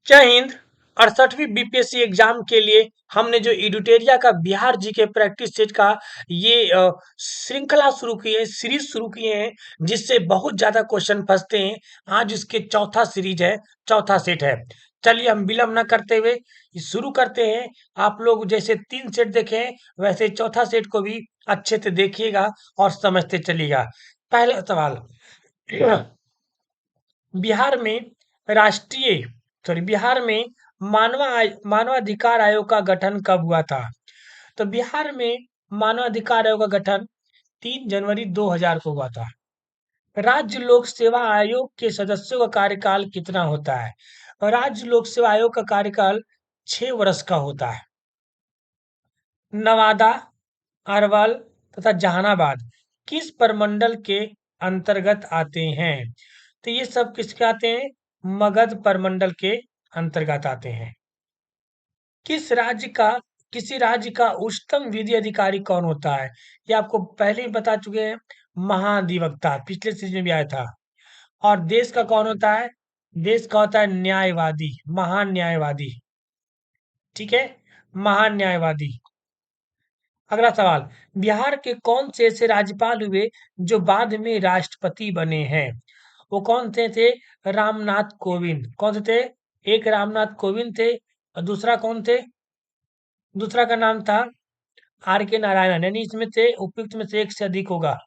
जय Hind. 68वीं BPSC exam के लिए हमने जो एडिटोरिया का बिहार जी के प्रैक्टिस सेट का ये श्रृंखला शुरू की है, सीरीज शुरू किए हैं, जिससे बहुत ज्यादा क्वेश्चन फंसते हैं। आज इसके चौथा सीरीज है, चौथा सेट है। चलिए हम विलंब न करते हुए शुरू करते हैं। आप लोग जैसे 3 सेट देखे हैं, वैसे चौथा सेट को भी अच्छे से देखिएगा और समझते चलिएगा। पहला सवाल, बिहार में राष्ट्रीय बिहार में मानवाधिकार आयोग का गठन कब हुआ था? तो बिहार में मानवाधिकार आयोग का गठन 3 जनवरी 2000 को हुआ था। राज्य लोक सेवा आयोग के सदस्यों का कार्यकाल कितना होता है? राज्य लोक सेवा आयोग का कार्यकाल 6 वर्ष का होता है। नवादा, अरवल तथा जहानाबाद किस प्रमंडल के अंतर्गत आते हैं? तो ये सब किसके आते हैं? मगध प्रमंडल के अंतर्गत आते हैं। किस राज्य का किसी राज्य का उच्चतम विधि अधिकारी कौन होता है? ये आपको पहले ही बता चुके हैं, महाधिवक्ता, पिछले सीजन में भी आया था। और देश का कौन होता है? देश का होता है न्यायवादी, महान न्यायवादी। ठीक है, महान न्यायवादी। अगला सवाल, बिहार के कौन से ऐसे राज्यपाल हुए जो बाद में राष्ट्रपति बने हैं? वो कौन से थे? रामनाथ कोविंद। कौन से थे? एक रामनाथ कोविंद थे और दूसरा कौन थे? दूसरा का नाम था आर के नारायणन। यानी इसमें से उपयुक्त में से एक से अधिक होगा।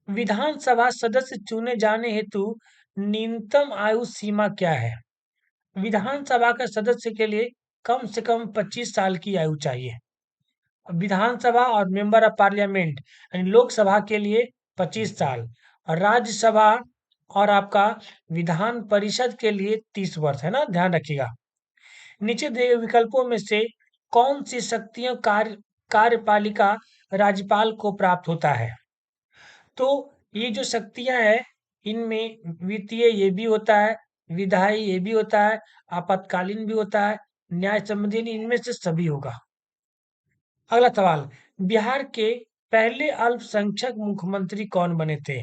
विधानसभा सदस्य चुने जाने हेतु न्यूनतम आयु सीमा क्या है? विधानसभा का सदस्य के लिए कम से कम 25 साल की आयु चाहिए। विधानसभा और मेंबर ऑफ पार्लियामेंट यानी लोकसभा के लिए 25 साल, और राज्यसभा और आपका विधान परिषद के लिए 30 वर्ष है ना, ध्यान रखिएगा। नीचे दिए गए विकल्पों में से कौन सी शक्तियां कार्यपालिका राज्यपाल को प्राप्त होता है? तो ये जो शक्तियां हैं, इनमें वित्तीय ये भी होता है, विधायी ये भी होता है, आपातकालीन भी होता है, न्याय संबंधी, इनमें से सभी होगा। अगला सवाल, बिहार के पहले अल्पसंख्यक मुख्यमंत्री कौन बने थे?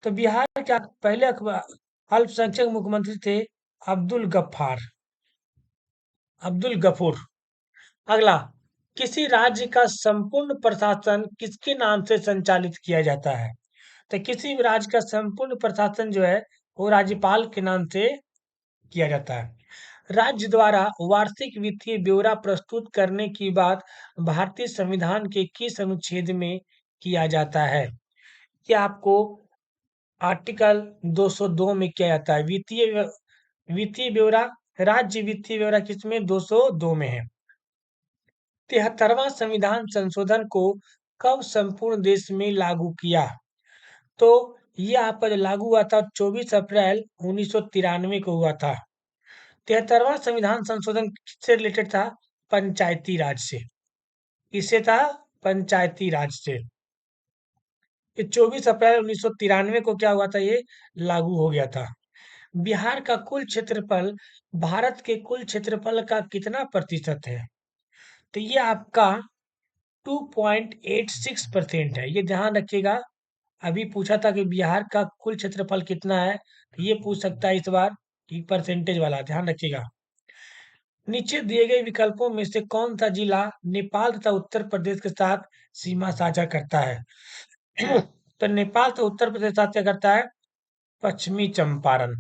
तो बिहार के पहले अल्पसंख्यक मुख्यमंत्री थे अब्दुल गफ्फार, अब्दुल गफूर। अगला, किसी राज्य का संपूर्ण प्रशासन किसके नाम से संचालित किया जाता है? तो किसी भी राज्य का संपूर्ण प्रशासन जो है वो राज्यपाल के नाम से किया जाता है। राज्य द्वारा वार्षिक वित्तीय ब्यौरा प्रस्तुत करने की बात भारतीय संविधान के किस अनुच्छेद में किया जाता है? ये आपको आर्टिकल 202 में किया जाता है। वित्तीय ब्यौरा, राज्य वित्तीय ब्यौरा किसमें? 202 में है। 73वां संविधान संशोधन को कब संपूर्ण देश में लागू किया? तो ये आपका जो लागू हुआ था 24 अप्रैल 1993 को हुआ था। 73वां संविधान संशोधन किससे रिलेटेड था? पंचायती राज से। इससे था पंचायती राज से। ये 24 अप्रैल 1993 को क्या हुआ था? ये लागू हो गया था। बिहार का कुल क्षेत्रफल भारत के कुल क्षेत्रफल का कितना प्रतिशत है? तो ये आपका 2.86% है। ये ध्यान रखिएगा। अभी पूछा था कि बिहार का कुल क्षेत्रफल कितना है, तो ये पूछ सकता है इस बार कि परसेंटेज वाला, ध्यान रखिएगा। नीचे दिए गए विकल्पों में से कौन सा जिला नेपाल तथा उत्तर प्रदेश के साथ सीमा साझा करता है? तो नेपाल तो उत्तर प्रदेश साथ क्या करता है? पश्चिमी चंपारण।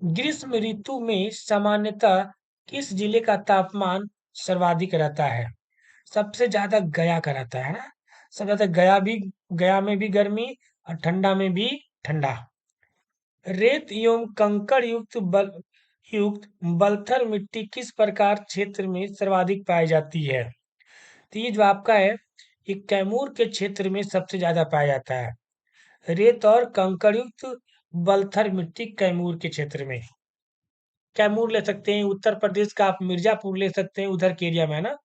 ग्रीष्म ऋतु में सामान्यतः किस जिले का तापमान सर्वाधिक रहता है? सबसे ज्यादा गया का रहता है ना। सबसे ज्यादा गया में भी गर्मी और ठंडा में भी ठंडा। रेत एवं कंकड़ युक्त बलथल मिट्टी किस प्रकार क्षेत्र में सर्वाधिक पाई जाती है? तो ये जो आपका है, ये कैमूर के क्षेत्र में सबसे ज्यादा पाया जाता है। रेत और कंकड़ युक्त बलथल मिट्टी कैमूर के क्षेत्र में। कैमूर ले सकते हैं, उत्तर प्रदेश का आप मिर्जापुर ले सकते हैं, उधर के एरिया में है ना।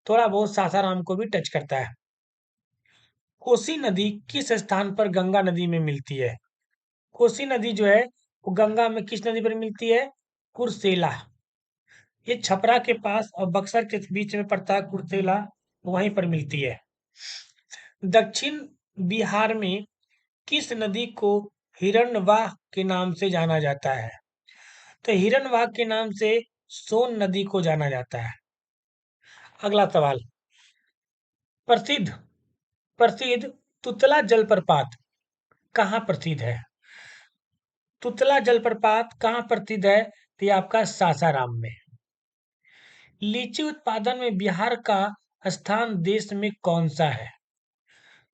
थोड़ा बहुत सासाराम को भी टच करता है। कोसी नदी किस स्थान पर गंगा नदी में मिलती है? कोसी नदी जो है वो गंगा में किस नदी पर मिलती है? कुर्सेला। ये छपरा के पास और बक्सर के बीच में पड़ता है कुर्सेला, वहीं पर मिलती है। दक्षिण बिहार में किस नदी को हिरण्यवाह के नाम से जाना जाता है? तो हिरनवाग के नाम से सोन नदी को जाना जाता है। अगला सवाल, प्रसिद्ध प्रसिद्ध तुतला जलप्रपात कहाँ प्रसिद्ध है? तुतला जलप्रपात कहाँ प्रसिद्ध है? तो ये आपका सासाराम में। लीची उत्पादन में बिहार का स्थान देश में कौन सा है?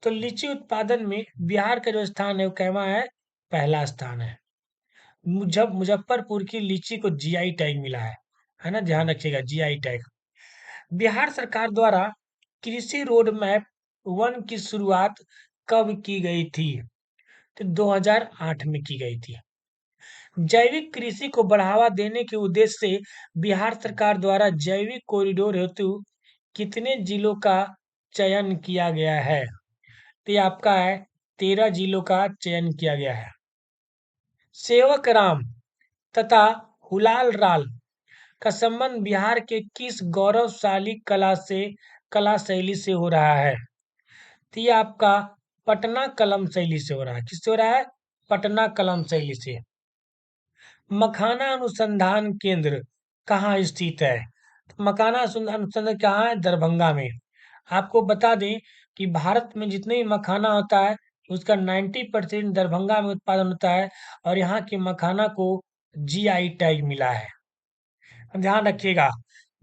तो लीची उत्पादन में बिहार का जो स्थान है वो कहवा है? पहला स्थान है। मुजफ्फरपुर की लीची को जीआई टैग मिला है ना, ध्यान रखिएगा, जीआई टैग। बिहार सरकार द्वारा कृषि रोड मैप 1 की शुरुआत कब की गई थी? तो 2008 में की गई थी। जैविक कृषि को बढ़ावा देने के उद्देश्य से बिहार सरकार द्वारा जैविक कॉरिडोर हेतु कितने जिलों का चयन किया गया है? तो ये आपका है 13 जिलों का चयन किया गया है। सेवक राम तथा हुलाल राल का संबंध बिहार के किस गौरवशाली कला शैली से हो रहा है? तो ये आपका पटना कलम शैली से हो रहा है। किससे हो रहा है? पटना कलम शैली से। मखाना अनुसंधान केंद्र कहाँ स्थित है? तो मखाना अनुसंधान कहाँ है? दरभंगा में। आपको बता दें कि भारत में जितने भी मखाना होता है उसका 90% दरभंगा में उत्पादन होता है और यहाँ के मखाना को जीआई टैग मिला है। ध्यान रखिएगा,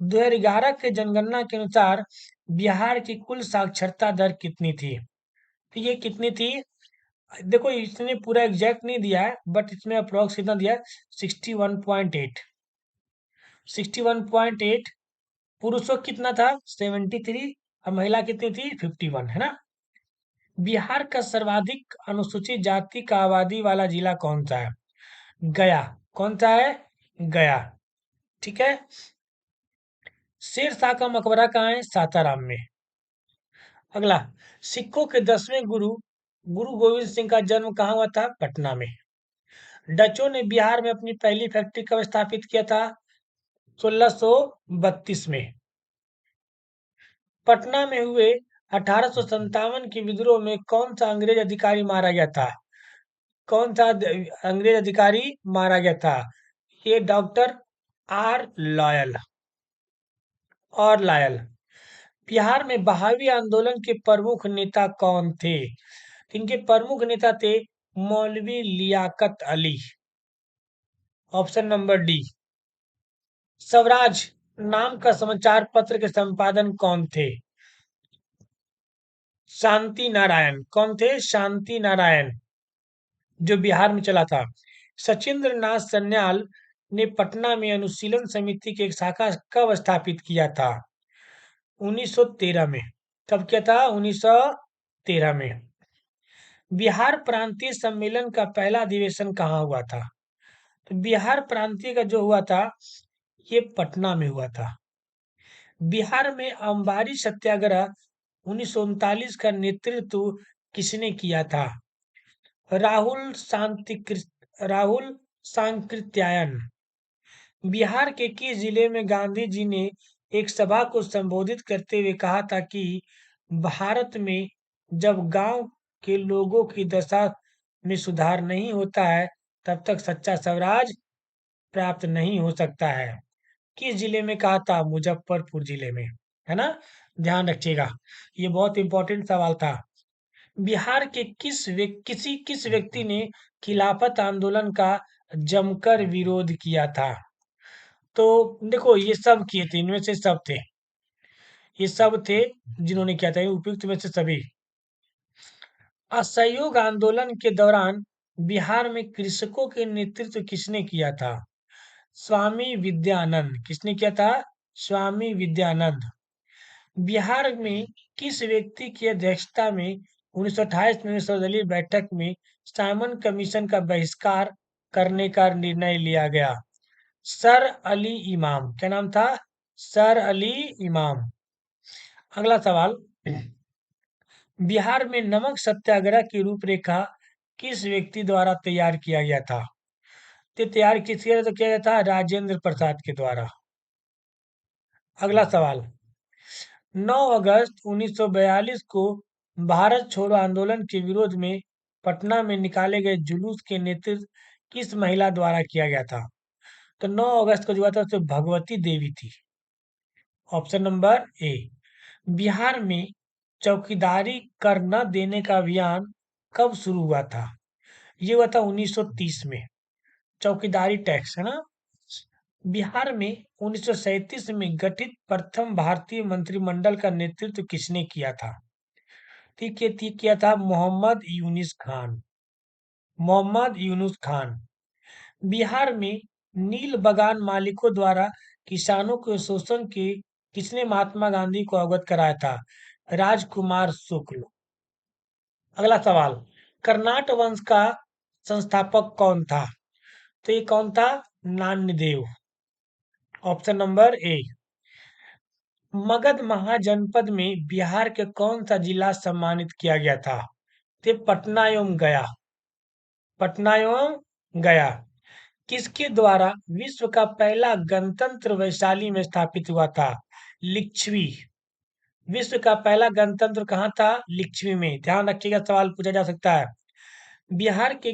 2011 के जनगणना के अनुसार बिहार की कुल साक्षरता दर कितनी थी? तो ये कितनी थी? देखो इसने पूरा एग्जैक्ट नहीं दिया है बट इसमें अप्रोक्स कितना दिया है? 61.8। 61.8। पुरुषों कितना था? 73 और महिला कितनी थी? 51, है ना। बिहार का सर्वाधिक अनुसूचित जाति का आबादी वाला जिला कौन सा है? गया। कौन सा है? गया। ठीक है। शेरशाह का मकबरा कहाँ है? सासाराम में। अगला, सिखों के 10वें गुरु गुरु गोविंद सिंह का जन्म कहाँ हुआ था? पटना में। डचों ने बिहार में अपनी पहली फैक्ट्री कब स्थापित किया था? 1632 में। पटना में हुए 1857 के विद्रोह में कौन सा अंग्रेज अधिकारी मारा गया था? कौन सा अंग्रेज अधिकारी मारा गया था? ये डॉक्टर आर लॉयल। और लॉयल। बिहार में बहावी आंदोलन के प्रमुख नेता कौन थे? इनके प्रमुख नेता थे मौलवी Liaquat Ali. Option number D. Swaraj नाम का समाचार पत्र के संपादन कौन थे? शांति नारायण। कौन थे? शांति नारायण, जो बिहार में चला था। सचिंद्र नाथ सन्याल ने पटना में अनुशीलन समिति की एक शाखा कब स्थापित किया था? 1913 में। कब किया था? 1913 में। बिहार प्रांतीय सम्मेलन का पहला अधिवेशन कहाँ हुआ था? तो बिहार प्रांतीय का जो हुआ था ये पटना में हुआ था। बिहार में अंबारी सत्याग्रह 1939 का नेतृत्व किसने किया था? राहुल सांकृत्यायन। बिहार के किस जिले में गांधी जी ने एक सभा को संबोधित करते हुए कहा था कि भारत में जब गांव के लोगों की दशा में सुधार नहीं होता है तब तक सच्चा स्वराज प्राप्त नहीं हो सकता है? किस जिले में कहा था? मुजफ्फरपुर जिले में, है ना। ध्यान रखिएगा, ये बहुत इंपॉर्टेंट सवाल था। बिहार के किस व्यक्ति ने खिलाफत आंदोलन का जमकर विरोध किया था? तो देखो ये सब किए थे, इनमें से सब थे, ये सब थे जिन्होंने किया था, ये उपयुक्त में से सभी। असहयोग आंदोलन के दौरान बिहार में कृषकों के नेतृत्व किसने किया था? स्वामी विद्यानंद। किसने किया था? स्वामी विद्यानंद। बिहार में किस व्यक्ति की अध्यक्षता में 1928 में सर्वदलीय बैठक में साइमन कमीशन का बहिष्कार करने का निर्णय लिया गया? सर अली इमाम। क्या नाम था? सर अली इमाम। अगला सवाल, बिहार में नमक सत्याग्रह की रूपरेखा किस व्यक्ति द्वारा तैयार किया गया था? तो तैयार किसके द्वारा किया गया था? राजेंद्र प्रसाद के द्वारा। अगला सवाल, 9 अगस्त 1942 को भारत छोड़ो आंदोलन के विरोध में पटना में निकाले गए जुलूस के नेतृत्व किस महिला द्वारा किया गया था? तो 9 अगस्त को जो हुआ था उसमें भगवती देवी थी। ऑप्शन नंबर ए। बिहार में चौकीदारी कर न देने का अभियान कब शुरू हुआ था? ये हुआ था 1930 में। चौकीदारी टैक्स है ना। बिहार में 1937 में गठित प्रथम भारतीय मंत्रिमंडल का नेतृत्व किसने किया था? ठीक है, ठीक किया था मोहम्मद यूनिस खान। मोहम्मद यूनुस खान। बिहार में नील बगान मालिकों द्वारा किसानों के शोषण के किसने महात्मा गांधी को अवगत कराया था? राजकुमार शुक्ल। अगला सवाल, कर्नाट वंश का संस्थापक कौन था? तो ये कौन था? Nanyadeva. Option number A. Magadh Mahajanapada में बिहार के कौन सा जिला सम्मानित किया गया था? तो पटना एवं गया। पटना एवं गया। किसके द्वारा विश्व का पहला गणतंत्र वैशाली में स्थापित हुआ था? लिच्छवी। विश्व का पहला गणतंत्र कहाँ था? लिच्छवी में। ध्यान रखिएगा, सवाल पूछा जा सकता है। बिहार के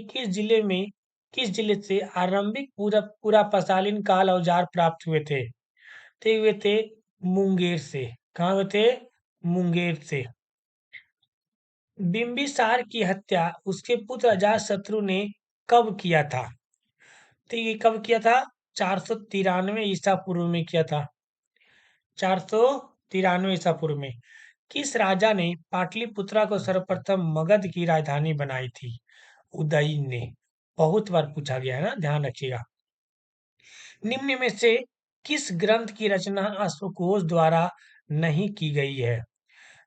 किस जिले से आरंभिक पूरा पसालीन काल औजार प्राप्त हुए थे? तो हुए थे मुंगेर से। कहाँ हुए थे? मुंगेर से। बिंबिसार की हत्या उसके पुत्र अजातशत्रु ने कब किया था? तो ये कब किया था? 493 ईसा पूर्व में किया था। 493 ईसा पूर्व में। किस राजा ने पाटलिपुत्रा को सर्वप्रथम मगध की राजधानी बनाई थी? उदयी ने। बहुत बार पूछा गया है ना, ध्यान रखिएगा। निम्न में से किस ग्रंथ की रचना अश्वघोष द्वारा नहीं की गई है?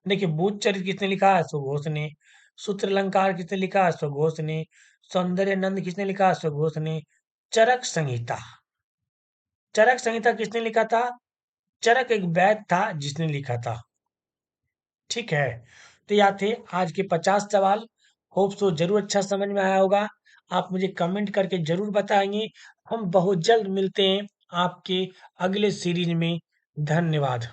देखिए, बुद्धचरित्र किसने लिखा? अश्वघोष ने। सूत्रलंकार किसने लिखा? अश्वघोष ने। सौंदर्य नंद किसने लिखा? अश्वघोष ने। चरक संहिता। चरक संहिता किसने लिखा था? चरक एक वैद्य था जिसने लिखा था। ठीक है, तो यह थे आज के 50 सवाल। होप सो जरूर अच्छा समझ में आया होगा। आप मुझे कमेंट करके जरूर बताएंगे। हम बहुत जल्द मिलते हैं आपके अगले सीरीज में। धन्यवाद।